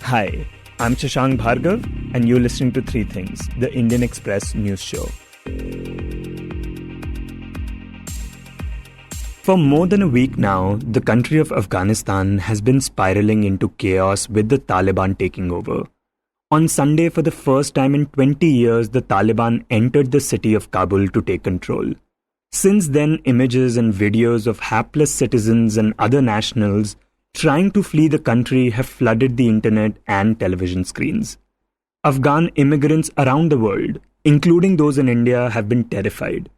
Hi, I'm Shashank Bhargav, and you're listening to Three Things, the Indian Express news show. For more than a week now, the country of Afghanistan has been spiraling into chaos with the Taliban taking over. On Sunday, for the first time in 20 years, the Taliban entered the city of Kabul to take control. Since then, images and videos of hapless citizens and other nationals trying to flee the country have flooded the internet and television screens. Afghan immigrants around the world, including those in India, have been terrified.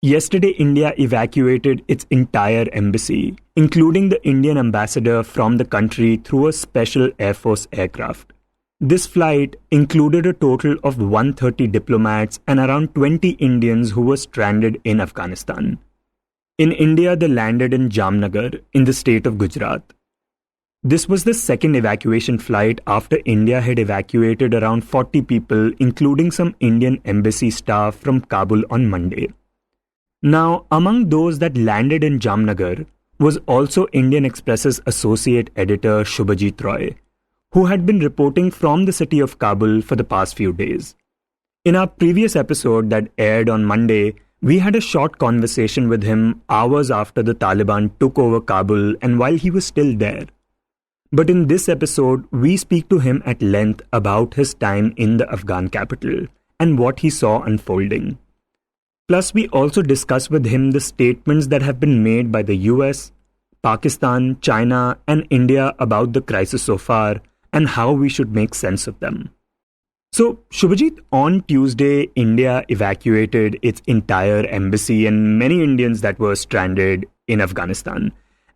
Yesterday, India evacuated its entire embassy, including the Indian ambassador from the country through a special Air Force aircraft. This flight included a total of 130 diplomats and around 20 Indians who were stranded in Afghanistan. In India, they landed in Jamnagar, in the state of Gujarat. This was the second evacuation flight after India had evacuated around 40 people, including some Indian embassy staff from Kabul on Monday. Now, among those that landed in Jamnagar was also Indian Express's associate editor Shubhajit Roy, who had been reporting from the city of Kabul for the past few days. In our previous episode that aired on Monday, we had a short conversation with him hours after the Taliban took over Kabul and while he was still there. But in this episode, we speak to him at length about his time in the Afghan capital and what he saw unfolding. Plus, we also discuss with him the statements that have been made by the US, Pakistan, China, and India about the crisis so far and how we should make sense of them. So, Shubhajit, on Tuesday, India evacuated its entire embassy and many Indians that were stranded in Afghanistan.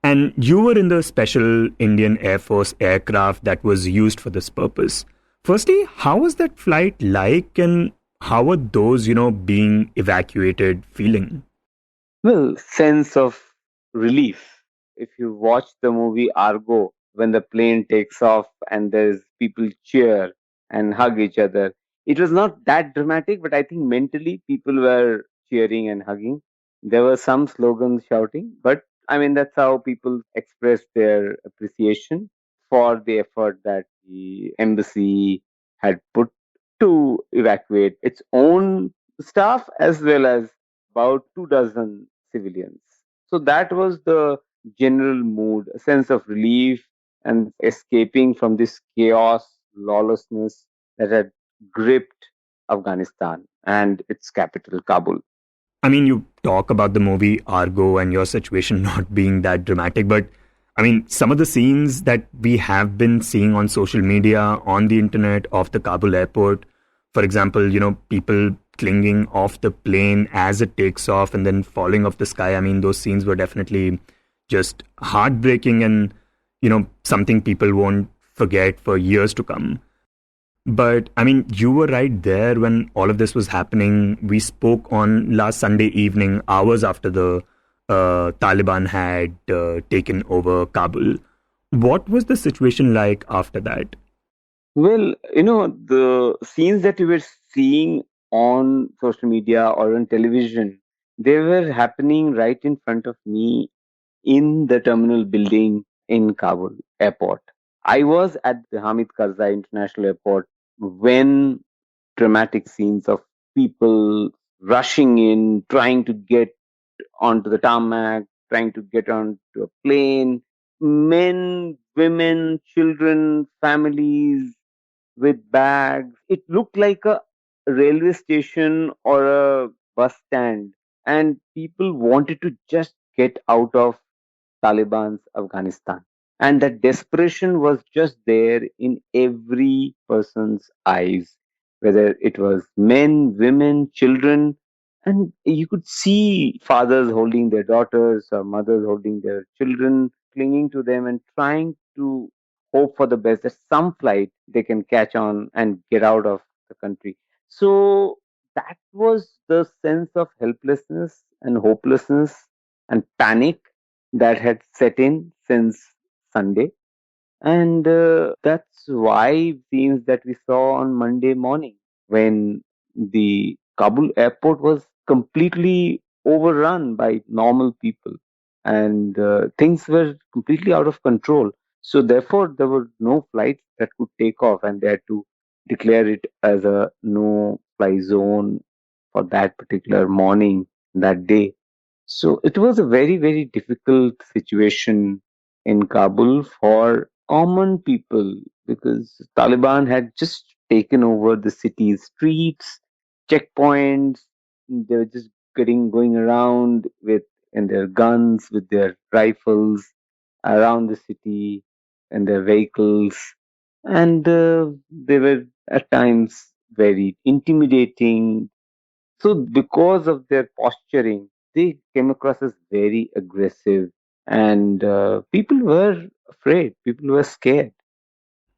And you were in the special Indian Air Force aircraft that was used for this purpose. Firstly, how was that flight like and how were those, being evacuated feeling? Well, sense of relief. If you watch the movie Argo, when the plane takes off and there's people cheer and hug each other, it was not that dramatic, but I think mentally people were cheering and hugging. There were some slogans shouting, but I mean, that's how people express their appreciation for the effort that the embassy had put to evacuate its own staff as well as about 2 dozen civilians. So that was the general mood, a sense of relief and escaping from this chaos, lawlessness that had gripped Afghanistan and its capital, Kabul. I mean, you talk about the movie Argo and your situation not being that dramatic, but I mean, some of the scenes that we have been seeing on social media, on the internet, of the Kabul airport, for example, people clinging off the plane as it takes off and then falling off the sky. I mean, those scenes were definitely just heartbreaking and, something people won't forget for years to come. But I mean, you were right there when all of this was happening. We spoke on last Sunday evening, hours after the Taliban had taken over Kabul. What was the situation like after that? Well, the scenes that we were seeing on social media or on television, they were happening right in front of me in the terminal building in Kabul airport. I was at the Hamid Karzai International Airport when dramatic scenes of people rushing in, trying to get onto the tarmac, trying to get onto a plane, men, women, children, families with bags. It looked like a railway station or a bus stand, and people wanted to just get out of Taliban's Afghanistan. And that desperation was just there in every person's eyes, whether it was men, women, children. And you could see fathers holding their daughters or mothers holding their children, clinging to them and trying to hope for the best that some flight they can catch on and get out of the country. So that was the sense of helplessness and hopelessness and panic that had set in since Sunday. And that's why scenes that we saw on Monday morning when the Kabul airport was completely overrun by normal people and things were completely out of control. So therefore, there were no flights that could take off, and they had to declare it as a no-fly zone for that particular morning, that day. So it was a very, very difficult situation in Kabul for common people because Taliban had just taken over the city's streets, checkpoints. They were just going around with in their guns, with their rifles around the city and their vehicles, and they were at times very intimidating. So, because of their posturing, they came across as very aggressive, and people were afraid, people were scared.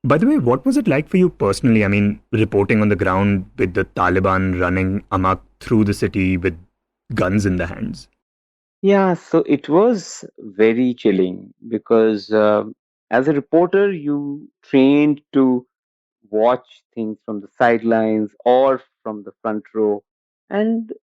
By the way, what was it like for you personally? I mean, reporting on the ground with the Taliban running amok through the city with guns in their hands. Yeah, so it was very chilling because as a reporter, you trained to watch things from the sidelines or from the front row and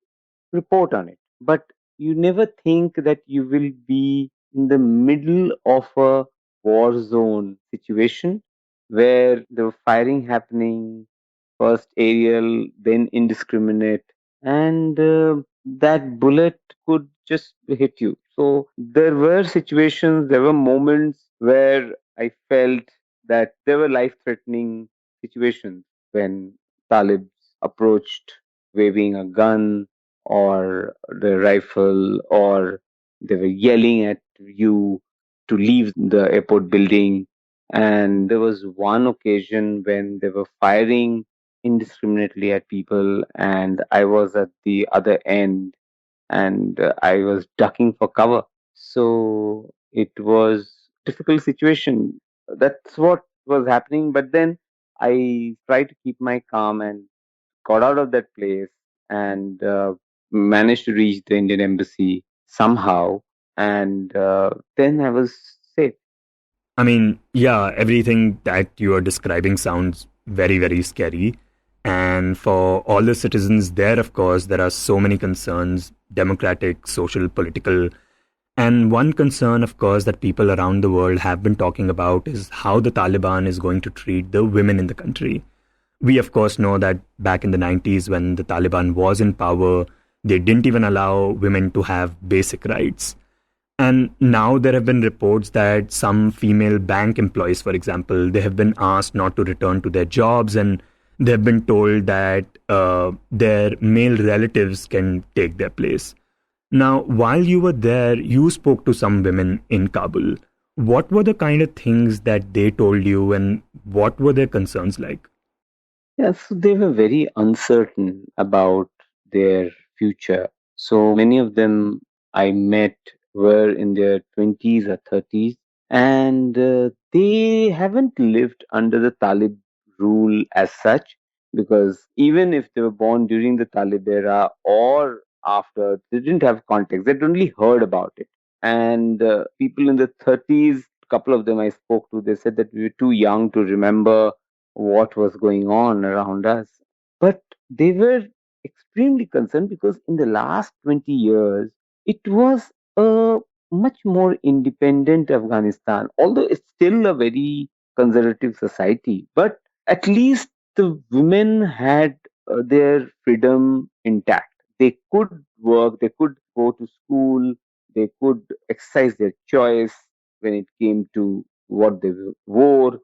report on it. But you never think that you will be in the middle of a war zone situation where there was firing happening, first aerial, then indiscriminate, and that bullet could just hit you. So there were situations, there were moments where I felt that there were life threatening situations when Talibs approached waving a gun or the rifle, or they were yelling at you to leave the airport building. And there was one occasion when they were firing indiscriminately at people, and I was at the other end, and I was ducking for cover. So it was difficult situation. That's what was happening. But then I tried to keep my calm and got out of that place and managed to reach the Indian embassy somehow. And then I was safe. I mean, yeah, everything that you are describing sounds very, very scary. And for all the citizens there, of course, there are so many concerns democratic, social, political. And one concern, of course, that people around the world have been talking about is how the Taliban is going to treat the women in the country. We, of course, know that back in the 90s, when the Taliban was in power, they didn't even allow women to have basic rights. And now there have been reports that some female bank employees, for example, they have been asked not to return to their jobs, and they have been told that their male relatives can take their place. Now, while you were there, you spoke to some women in Kabul. What were the kind of things that they told you, and what were their concerns like? Yeah, so they were very uncertain about their future. So many of them I met were in their 20s or 30s, and they haven't lived under the Talib rule as such, because even if they were born during the Talib era or after, they didn't have context. They'd only heard about it. And people in the 30s, a couple of them I spoke to, they said that we were too young to remember what was going on around us. But they were extremely concerned because in the last 20 years, it was a much more independent Afghanistan, although it's still a very conservative society. But at least the women had their freedom intact. They could work, they could go to school, they could exercise their choice when it came to what they wore.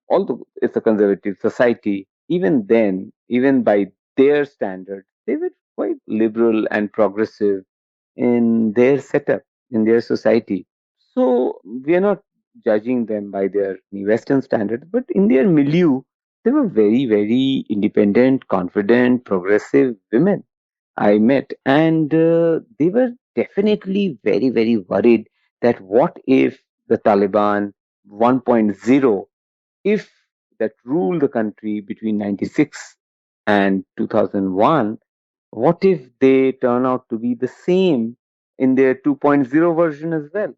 Although it's a conservative society, even then, even by their standards, they were quite liberal and progressive in their setup, in their society. So we are not judging them by their Western standards, but in their milieu, they were very, very independent, confident, progressive women I met. And they were definitely very, very worried that what if the Taliban 1.0, if that ruled the country between 96 and 2001, what if they turn out to be the same in their 2.0 version as well?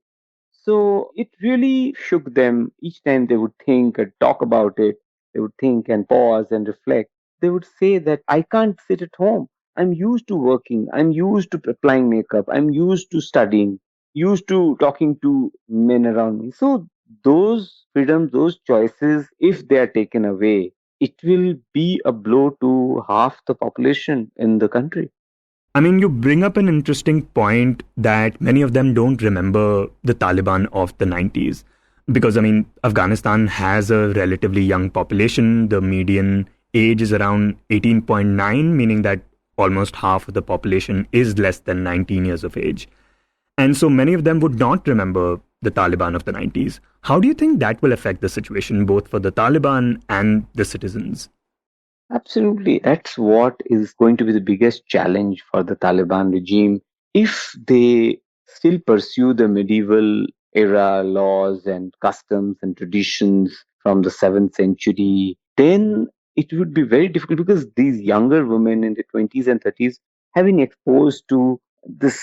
So it really shook them each time they would think and talk about it. They would think and pause and reflect. They would say that I can't sit at home. I'm used to working. I'm used to applying makeup. I'm used to studying, used to talking to men around me. So those freedom, those choices, if they are taken away, it will be a blow to half the population in the country. I mean, you bring up an interesting point that many of them don't remember the Taliban of the 90s. Because, I mean, Afghanistan has a relatively young population. The median age is around 18.9, meaning that almost half of the population is less than 19 years of age. And so many of them would not remember the Taliban of the 90s. How do you think that will affect the situation, both for the Taliban and the citizens? Absolutely. That's what is going to be the biggest challenge for the Taliban regime. If they still pursue the medieval era laws and customs and traditions from the 7th century, then it would be very difficult because these younger women in the 20s and 30s have been exposed to this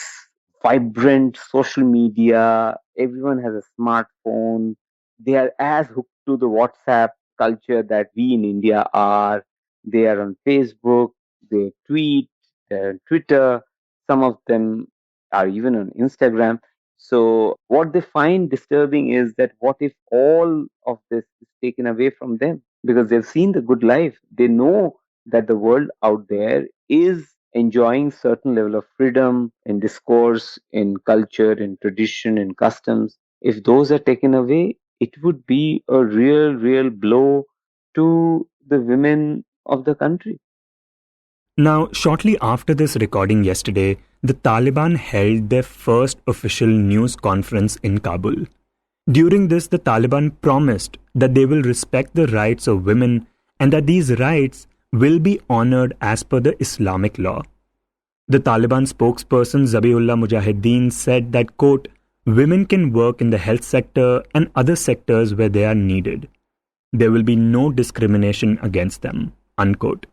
vibrant social media. Everyone has a smartphone. They are as hooked to the WhatsApp culture that we in India are. They are on Facebook, they tweet, they're on Twitter, some of them are even on Instagram. So, what they find disturbing is that what if all of this is taken away from them? Because they've seen the good life. They know that the world out there is enjoying certain level of freedom in discourse, in culture, in tradition, in customs. If those are taken away, it would be a real blow to the women of the country. Now, shortly after this recording yesterday, the Taliban held their first official news conference in Kabul. During this, the Taliban promised that they will respect the rights of women and that these rights will be honored as per the Islamic law. The Taliban spokesperson Zabiullah Mujahideen said that, quote, women can work in the health sector and other sectors where they are needed. There will be no discrimination against them, unquote.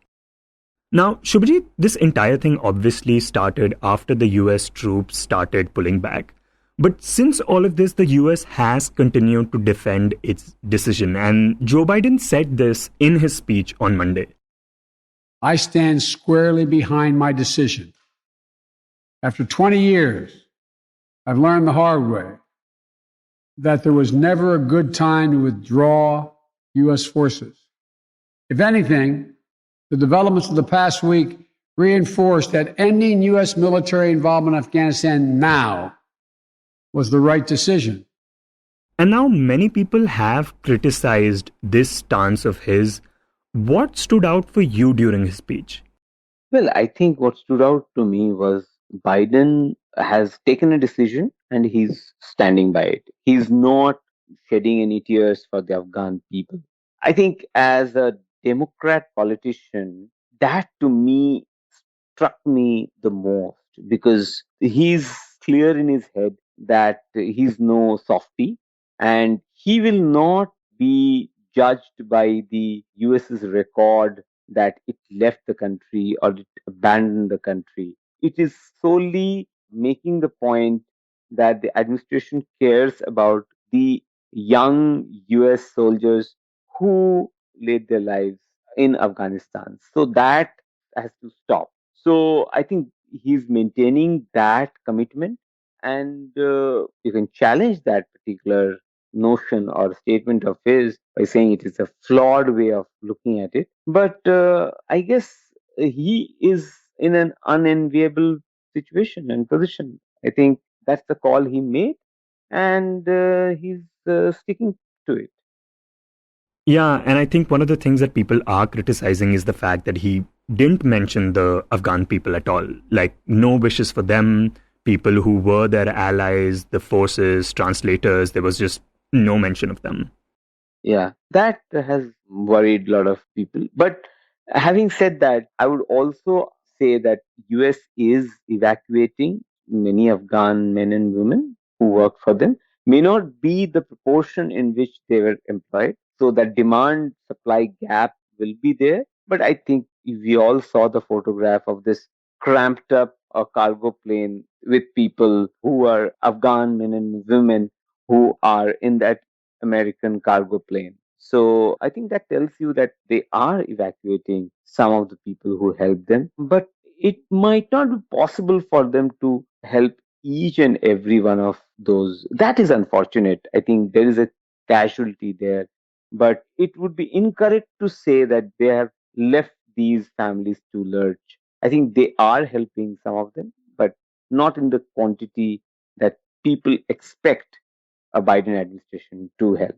Now, Shubhajit, this entire thing obviously started after the US troops started pulling back. But since all of this, the US has continued to defend its decision. And Joe Biden said this in his speech on Monday. I stand squarely behind my decision. After 20 years, I've learned the hard way that there was never a good time to withdraw U.S. forces. If anything, the developments of the past week reinforced that ending U.S. military involvement in Afghanistan now was the right decision. And now many people have criticized this stance of his. What stood out for you during his speech? Well, I think what stood out to me was Biden has taken a decision and he's standing by it. He's not shedding any tears for the Afghan people. I think as a Democrat politician, that to me struck me the most because he's clear in his head that he's no softie and he will not be judged by the US's record that it left the country or it abandoned the country. It is solely making the point that the administration cares about the young US soldiers who laid their lives in Afghanistan. So that has to stop. So I think he's maintaining that commitment, and you can challenge that particular notion or statement of his by saying it is a flawed way of looking at it. But I guess he is in an unenviable situation and position. I think that's the call he made, and he's sticking to it. Yeah, and I think one of the things that people are criticizing is the fact that he didn't mention the Afghan people at all. Like, no wishes for them, people who were their allies, the forces, translators, there was just no mention of them. Yeah, that has worried a lot of people. But having said that, I would also say that US is evacuating many Afghan men and women who work for them. May not be the proportion in which they were employed. So that demand supply gap will be there. But I think we all saw the photograph of this cramped up cargo plane with people who are Afghan men and women who are in that American cargo plane. So I think that tells you that they are evacuating some of the people who helped them, but it might not be possible for them to help each and every one of those. That is unfortunate. I think there is a casualty there. But it would be incorrect to say that they have left these families to lurch. I think they are helping some of them, but not in the quantity that people expect a Biden administration to help.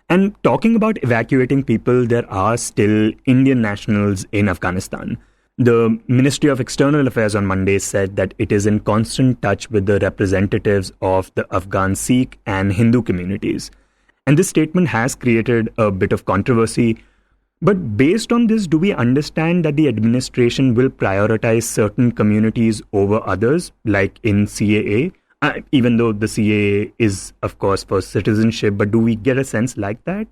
And talking about evacuating people, there are still Indian nationals in Afghanistan. The Ministry of External Affairs on Monday said that it is in constant touch with the representatives of the Afghan Sikh and Hindu communities. And this statement has created a bit of controversy. But based on this, do we understand that the administration will prioritize certain communities over others, like in CAA? Even though the CAA is, of course, for citizenship, but do we get a sense like that?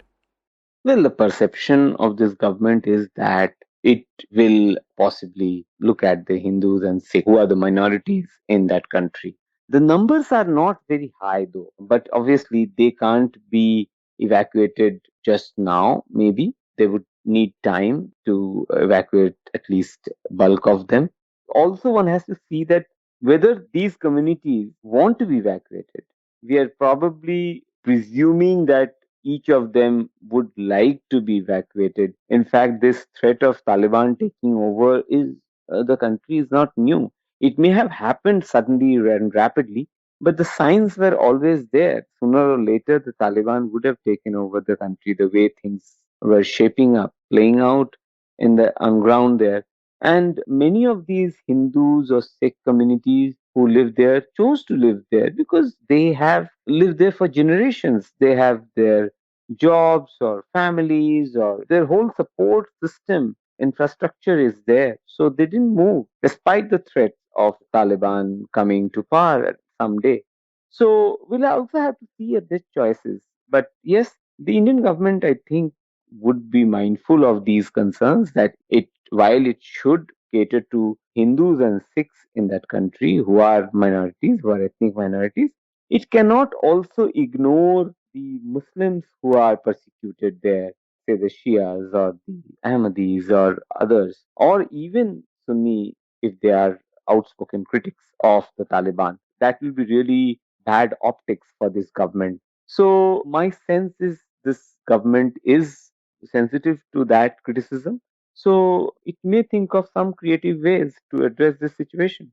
Well, the perception of this government is that it will possibly look at the Hindus and Sikhs, who are the minorities in that country. The numbers are not very high, though, but obviously they can't be evacuated just now. Maybe they would need time to evacuate at least bulk of them. Also, one has to see that whether these communities want to be evacuated. We are probably presuming that each of them would like to be evacuated. In fact, this threat of Taliban taking over is the country is not new. It may have happened suddenly and rapidly, but the signs were always there. Sooner or later, the Taliban would have taken over the country the way things were shaping up, playing out in the on ground there. And many of these Hindus or Sikh communities who live there chose to live there because they have lived there for generations. They have their jobs or families or their whole support system infrastructure is there. So they didn't move despite the threat of Taliban coming to power someday. So we'll also have to see at these choices. But yes, the Indian government, I think, would be mindful of these concerns that it while it should cater to Hindus and Sikhs in that country who are minorities, who are ethnic minorities, it cannot also ignore the Muslims who are persecuted there, say the Shias or the Ahmadis or others, or even Sunni if they are outspoken critics of the Taliban. That will be really bad optics for this government. So, my sense is this government is sensitive to that criticism. So, it may think of some creative ways to address this situation.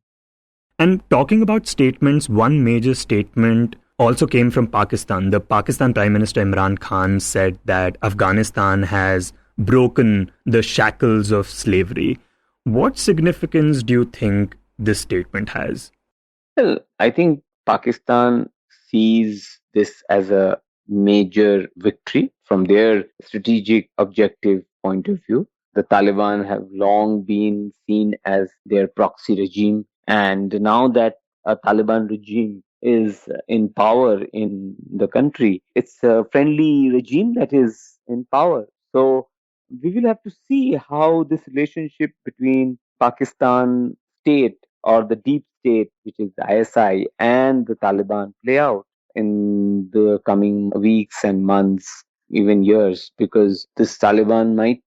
And talking about statements, one major statement also came from Pakistan. The Pakistan Prime Minister Imran Khan said that Afghanistan has broken the shackles of slavery. What significance do you think this statement has? Well, I think Pakistan sees this as a major victory from their strategic objective point of view. The Taliban have long been seen as their proxy regime, and now that a Taliban regime is in power in the country, it's a friendly regime that is in power. So we will have to see how this relationship between Pakistan state or the deep state, which is the ISI and the Taliban, play out in the coming weeks and months, even years, because this Taliban might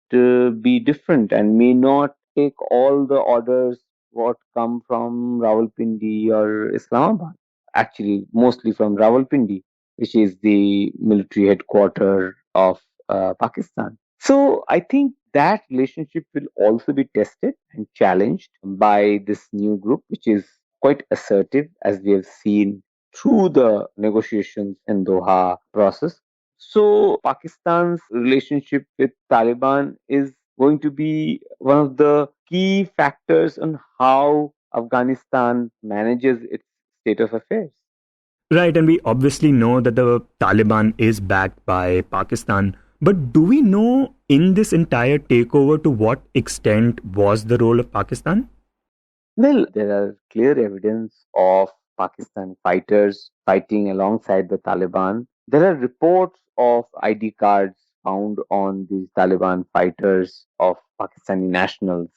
be different and may not take all the orders what come from Rawalpindi or Islamabad. Actually, mostly from Rawalpindi, which is the military headquarters of Pakistan. So I think that relationship will also be tested and challenged by this new group, which is quite assertive, as we have seen through the negotiations in Doha process. So Pakistan's relationship with Taliban is going to be one of the key factors on how Afghanistan manages its state of affairs. Right, and we obviously know that the Taliban is backed by Pakistan. But do we know in this entire takeover to what extent was the role of Pakistan? Well, there are clear evidence of Pakistan fighters fighting alongside the Taliban. There are reports of ID cards found on these Taliban fighters of Pakistani nationals,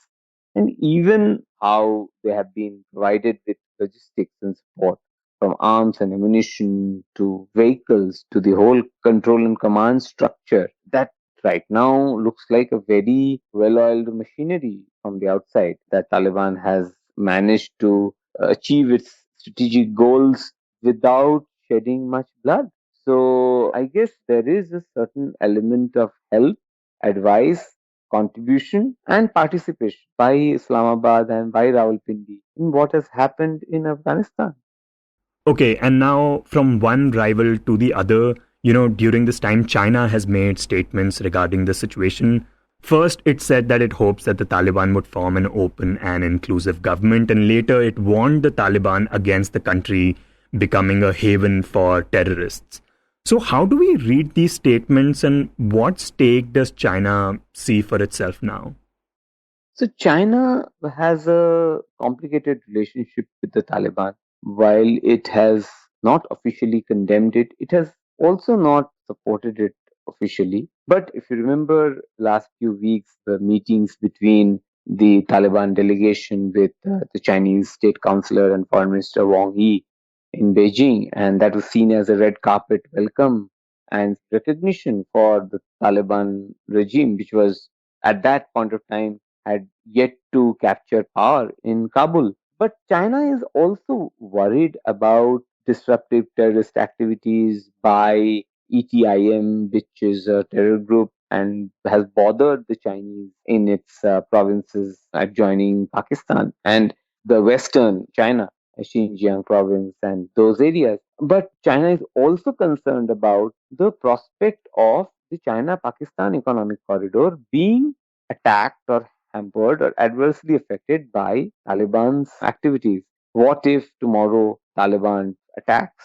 and even how they have been provided with logistics and support from arms and ammunition to vehicles to the whole control and command structure that right now looks like a very well oiled machinery from the outside that Taliban has managed to achieve its strategic goals without shedding much blood. So I guess there is a certain element of help, advice, contribution, and participation by Islamabad and by Rawalpindi in what has happened in Afghanistan. Okay, and now from one rival to the other, during this time, China has made statements regarding the situation. First, it said that it hopes that the Taliban would form an open and inclusive government, and later it warned the Taliban against the country becoming a haven for terrorists. So, how do we read these statements, and what stake does China see for itself now? So China has a complicated relationship with the Taliban. While it has not officially condemned it, it has also not supported it officially. But if you remember last few weeks, the meetings between the Taliban delegation with the Chinese state councillor and foreign minister Wang Yi in Beijing, and that was seen as a red carpet welcome and recognition for the Taliban regime, which was at that point of time had yet to capture power in Kabul. But China is also worried about disruptive terrorist activities by ETIM, which is a terror group and has bothered the Chinese in its provinces adjoining Pakistan and the western China, Xinjiang province, and those areas. But China is also concerned about the prospect of the China Pakistan economic corridor being attacked or hampered or adversely affected by Taliban's activities. What if tomorrow Taliban attacks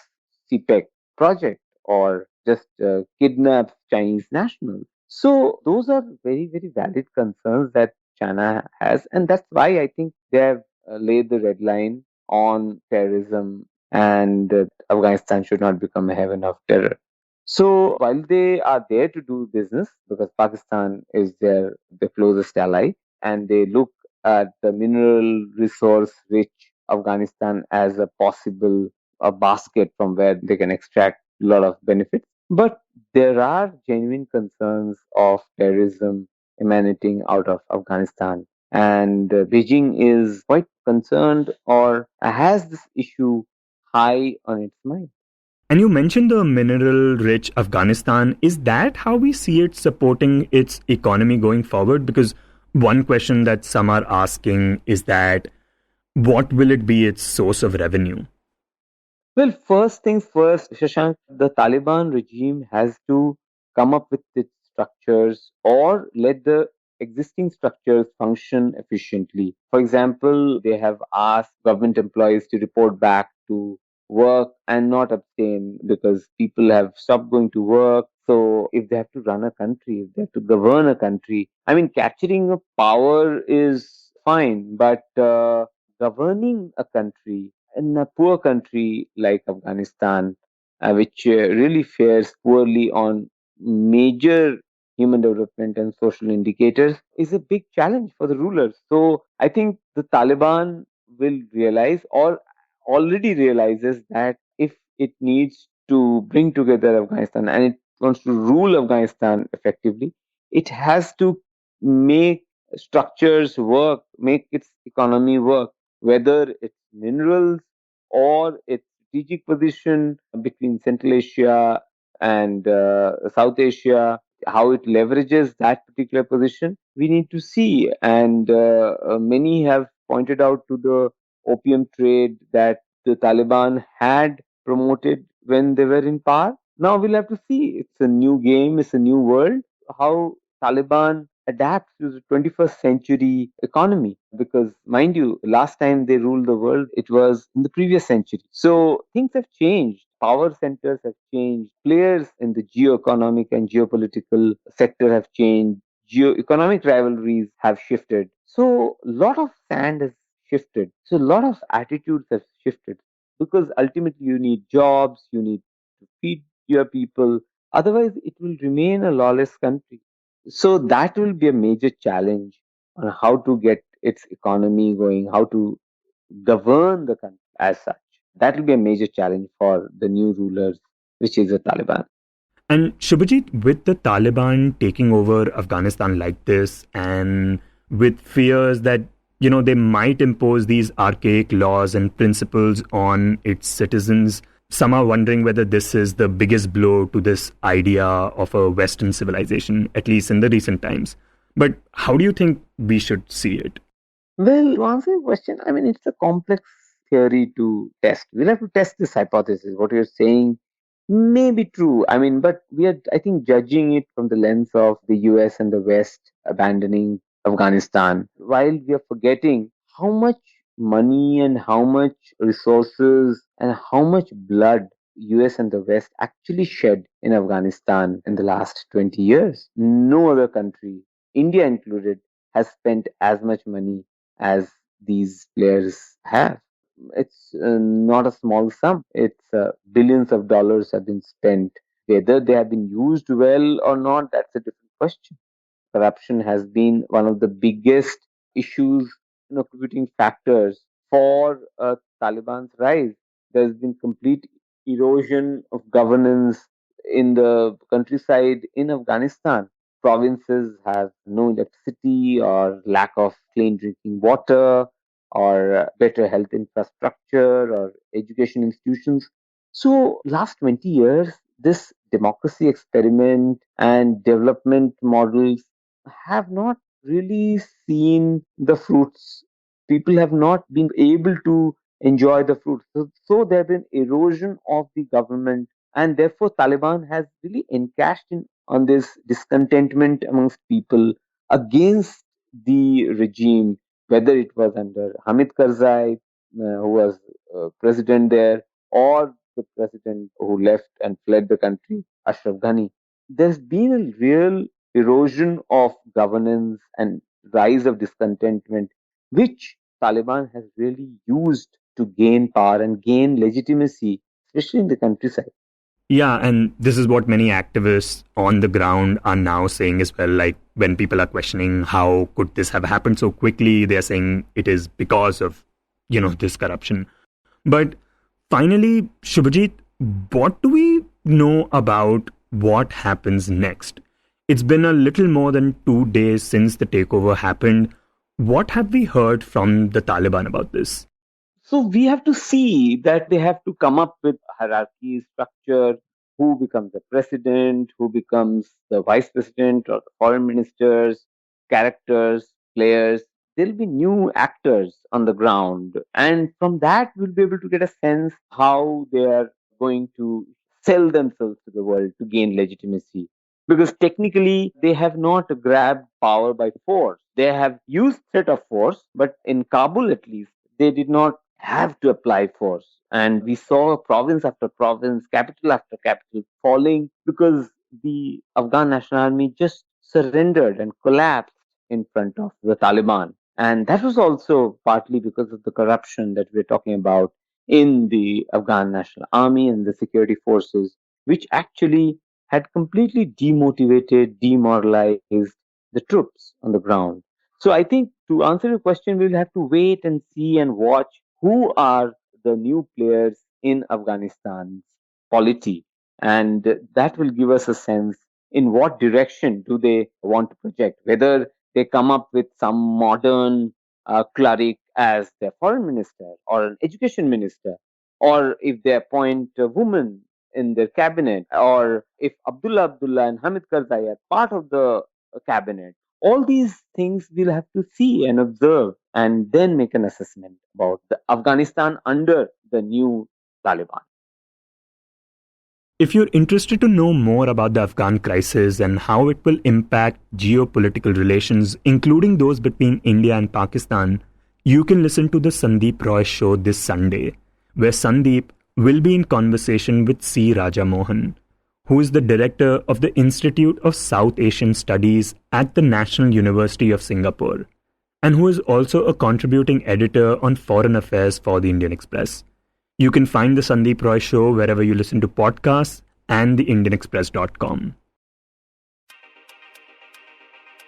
CPEC project or just kidnaps Chinese nationals? So those are very, very valid concerns that China has, and that's why I think they have laid the red line on terrorism and Afghanistan should not become a heaven of terror. So while they are there to do business, because Pakistan is their closest ally, and they look at the mineral resource rich Afghanistan as a possible a basket from where they can extract a lot of benefits. But there are genuine concerns of terrorism emanating out of Afghanistan. And Beijing is quite concerned or has this issue high on its mind. And you mentioned the mineral rich Afghanistan. Is that how we see it supporting its economy going forward? Because one question that some are asking is that what will it be its source of revenue? Well, first things first, Shashank, the Taliban regime has to come up with its structures or let the existing structures function efficiently. For example, they have asked government employees to report back to work and not abstain because people have stopped going to work. So, if they have to run a country, if they have to govern a country, I mean, capturing a power is fine, but governing a country in a poor country like Afghanistan, which really fares poorly on major human development and social indicators, is a big challenge for the rulers. So I think the Taliban will realize or already realizes that if it needs to bring together Afghanistan and it wants to rule Afghanistan effectively, it has to make structures work, make its economy work, whether it's minerals or its strategic position between Central Asia and South Asia, how it leverages that particular position, we need to see. And many have pointed out to the opium trade that the Taliban had promoted when they were in power. Now we'll have to see. It's a new game, it's a new world. How Taliban adapts to the 21st century economy, because mind you, last time they ruled the world it was in the previous century. So things have changed, power centers have changed, players in the geo-economic and geopolitical sector have changed, geo-economic rivalries have shifted, so a lot of sand has shifted, so a lot of attitudes have shifted, because ultimately you need jobs, you need to feed your people, otherwise it will remain a lawless country. So that will be a major challenge on how to get its economy going, how to govern the country as such. That will be a major challenge for the new rulers, which is the Taliban. And Shubhajit, with the Taliban taking over Afghanistan like this, and with fears that they might impose these archaic laws and principles on its citizens, some are wondering whether this is the biggest blow to this idea of a Western civilization, at least in the recent times. But how do you think we should see it? Well, to answer your question, I mean, it's a complex theory to test. We'll have to test this hypothesis. What you're saying may be true. I mean, but we are, I think, judging it from the lens of the US and the West abandoning Afghanistan, while we are forgetting how much money and how much resources and how much blood US and the West actually shed in Afghanistan in the last 20 years. No other country, India included, has spent as much money as these players have. It's not a small sum. It's billions of dollars have been spent. Whether they have been used well or not, that's a different question. Corruption has been one of the biggest issues, contributing factors for Taliban's rise. There's been complete erosion of governance in the countryside in Afghanistan. Provinces have no electricity or lack of clean drinking water or better health infrastructure or education institutions. So, last 20 years, this democracy experiment and development models have not really seen the fruits. People have not been able to enjoy the fruits. So there has been erosion of the government, and therefore Taliban has really encashed in on this discontentment amongst people against the regime, whether it was under Hamid Karzai, who was president there, or the president who left and fled the country, Ashraf Ghani. There's been a real erosion of governance and rise of discontentment, which Taliban has really used to gain power and gain legitimacy, especially in the countryside. Yeah, and this is what many activists on the ground are now saying as well. Like when people are questioning how could this have happened so quickly, they're saying it is because of, this corruption. But finally, Shubhajit, what do we know about what happens next? It's been a little more than 2 days since the takeover happened. What have we heard from the Taliban about this? So we have to see that they have to come up with hierarchy structure, who becomes the president, who becomes the vice president or the foreign ministers, characters, players. There'll be new actors on the ground. And from that, we'll be able to get a sense how they are going to sell themselves to the world to gain legitimacy. Because technically, they have not grabbed power by force. They have used threat of force, but in Kabul at least, they did not have to apply force. And we saw province after province, capital after capital falling because the Afghan National Army just surrendered and collapsed in front of the Taliban. And that was also partly because of the corruption that we're talking about in the Afghan National Army and the security forces, which actually had completely demotivated, demoralized the troops on the ground. So I think to answer your question, we'll have to wait and see and watch who are the new players in Afghanistan's polity. And that will give us a sense in what direction do they want to project, whether they come up with some modern cleric as their foreign minister or an education minister, or if they appoint a woman in their cabinet, or if Abdullah and Hamid Karzai are part of the cabinet. All these things we'll have to see and observe and then make an assessment about the Afghanistan under the new Taliban. If you're interested to know more about the Afghan crisis and how it will impact geopolitical relations, including those between India and Pakistan, you can listen to the Sandeep Roy show this Sunday, where Sandeep will be in conversation with C. Raja Mohan, who is the director of the Institute of South Asian Studies at the National University of Singapore, and who is also a contributing editor on foreign affairs for the Indian Express. You can find the Sandeep Roy Show wherever you listen to podcasts and theindianexpress.com.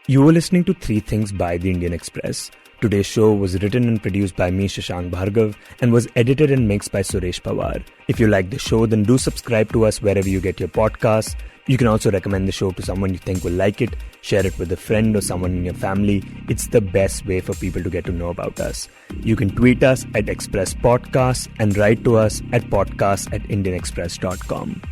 You were listening to Three Things by the Indian Express, Today's show was written and produced by me, Shashank Bhargav, and was edited and mixed by Suresh Pawar. If you like the show, then do subscribe to us wherever you get your podcasts. You can also recommend the show to someone you think will like it, share it with a friend or someone in your family. It's the best way for people to get to know about us. You can tweet us at Express Podcasts and write to us at podcasts@indianexpress.com.